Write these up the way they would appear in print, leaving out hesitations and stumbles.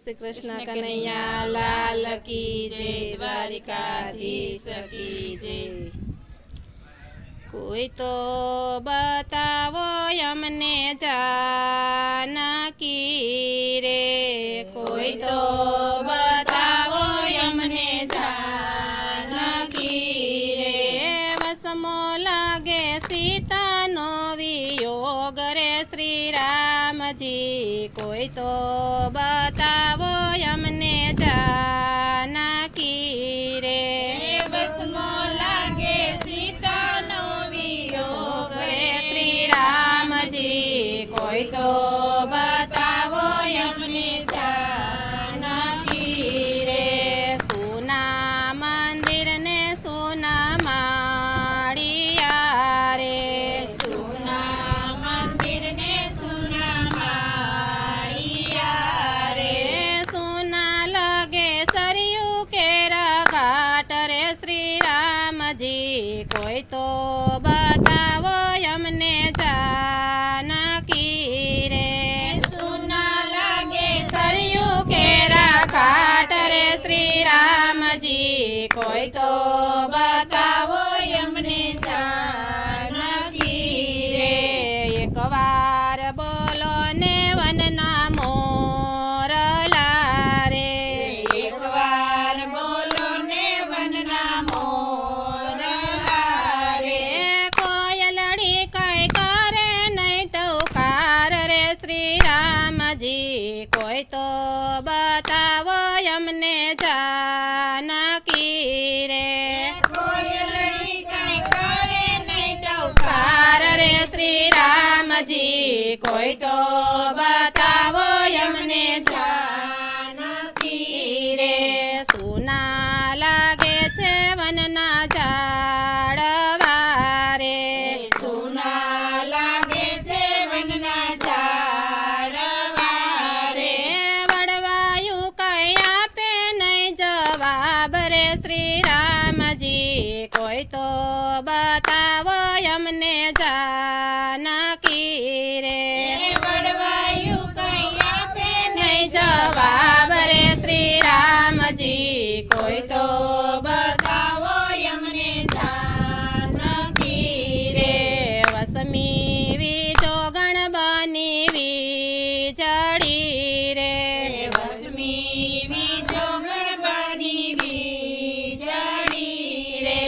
श्री कृष्ण कन्हैया लाल की जय, द्वारिकाधीश की जय। कोई तो बतावो यमने जानकी रे, कोई तो बतावो यमने जानकी रे। वसमो लागे सीता नो वियोग रे श्री राम जी, कोई तो बतावो यमने जानकी रे। वसमो लागे सीता नो वियोग रे श्री राम जी, कोई तो बतावो यमने जानकी रे। सोना मंदिर ने सोना माड़िया रे, सोना मंदिर ने सोना माड़िया रे। सोना लगे सरयू केरा घाट रे श्री राम जी, कोई तो बतावो यमने जानकी रे। सोना लागे सरयू केरा घाट रे श्री राम जी, कोई तो बतावो यमने जानकी रे। एक बार बोलो ने वनना मोरला रे, एक बार बोलो ने वनना मोरला रे। कोयलड़ी कई करे नहीं टौकार रे श्री राम जी, कोई तो बतावो यमने जानकी रे। कोयलड़ी कई करे नहीं टौकार कार रे श्री राम जी, कोई तो बतावो यमने जानकी रे। सुना लागे छे वनना झाड़वा रे, सोना लागे छे वनना झाड़वा रे। वड़वायु कई आपे नहीं जवाब रे श्री राम जी, कोई तो बतावो यमने जानकी रे। वड़वायु कैया पे नहीं जवाब रे श्री राम जी, कोई तो बतावो यमने जानकी रे। वसमी विजोगण बनी विजड़ी रे, वसमी विजोगण बनी विजड़ी रे।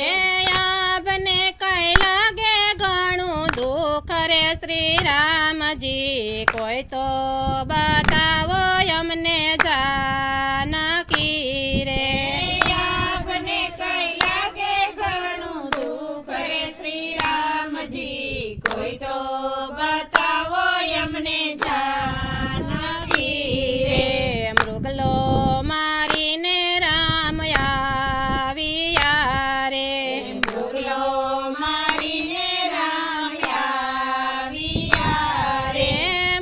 आपने कई लगे घणું दुख रे श्री राम जी, कोई तो बतावो यमने जानकी रे। आपने कई लागे घणું दुख रे श्री राम जी, कोई तो बतावो यमने जानकी रे। मृगलो मारीने राम आविया रे, मृगलो मारीने राम आविया रे।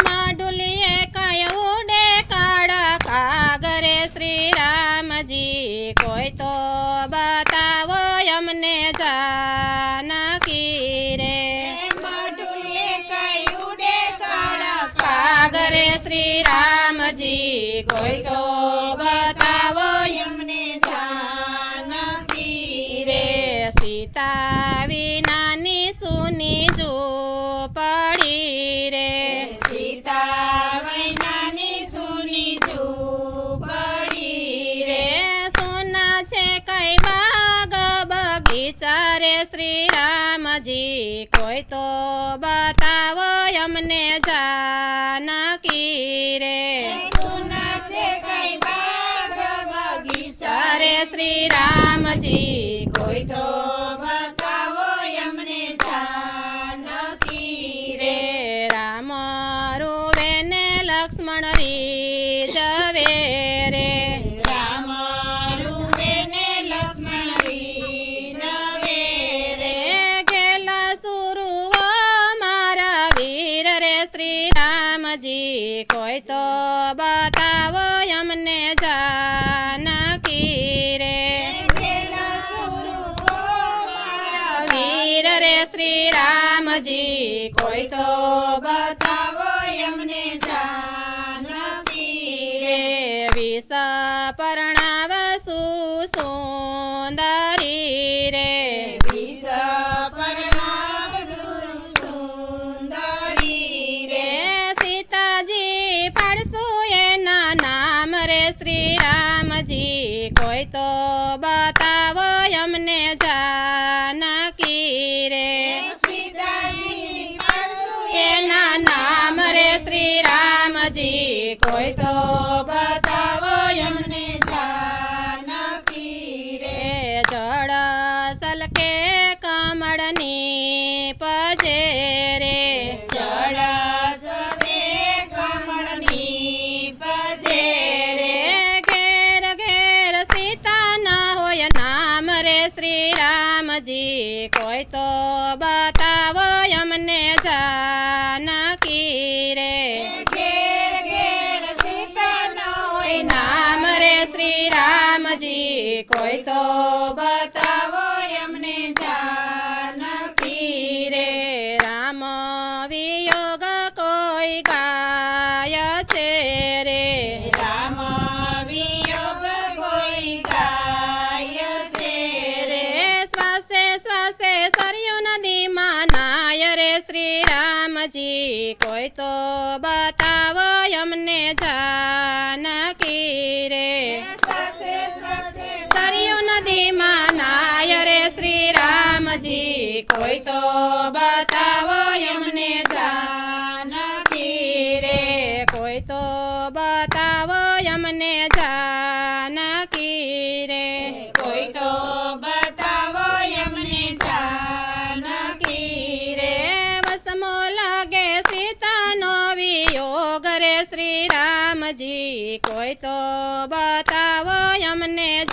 माडुलिये कई उडे काड़ा कागरे श्री राम जी, कोई तो बतावो यमने जानकी रे। माडुले कई उडे काड़ा कागरे श्री राम जी, कोई तो बतावो यमने जानकी रे। सीता विनानी सुनी जो पड़ी रे, सीता वैनानी सुनी झूपड़ी रे। सोना छे कई बाग बगीचा रे श्री राम जी, कोई तो बतावो यमने जानकी रे। सोना छे कई बाग बगीचा रे श्री राम जी, कोई तो बतावो यमने जानकी रे। रे। राम रोवे ने लक्ष्मण जवे रे, राम रूवे ने लक्ष्मण रीनवे रे। गेला सुरुवा मारा वीर रे श्री राम વિષ પરણાવસુ સુંદરી રે વિષ પરણાવસુ સુંદરી રે સીતાજી પાડશું એના નામ રે શ્રી રામજી કોઈ તો બતાવો અમને જાનકી રે સીતાજી પાડશું એના નામ રે શ્રી રામજી કોઈ તો બતાવો અમને જાનકી રે જળ સલકે કમળની પજે રે જળ સડે કમળની પજે રે ઘેર ઘેર સીતા ન હોય નામ રે શ્રી રામજી કોઈ તો બતાવો અમને જાનકી રે ઘેર ઘેર સીતા ન હોય નામ રે શ્રી રામજી કોઈ તો બતાવો એમને જાનકી રે રામ વિયોગ કોઈ ગાય છે રે રામ વિયોગ કોઈ ગાય છે રે શ્વાસે શ્વાસે સરયુ નદીમાં નાય રે શ્રી રામજી કોઈ તો બતાવો અમને જાનકી રે શ્વાસે શ્વાસે સરયુ નદીમાં નાય રે શ્રી રામજી કોઈ તો બતાવો અમને જાનકી રે કોઈ તો બતાવો અમને જાનકી રે કોઈ તો બતાવો એમને જાનકી રે વસમો લાગે સીતાનો વિયોગ રે શ્રી રામજી કોઈ તો બતાવો અમને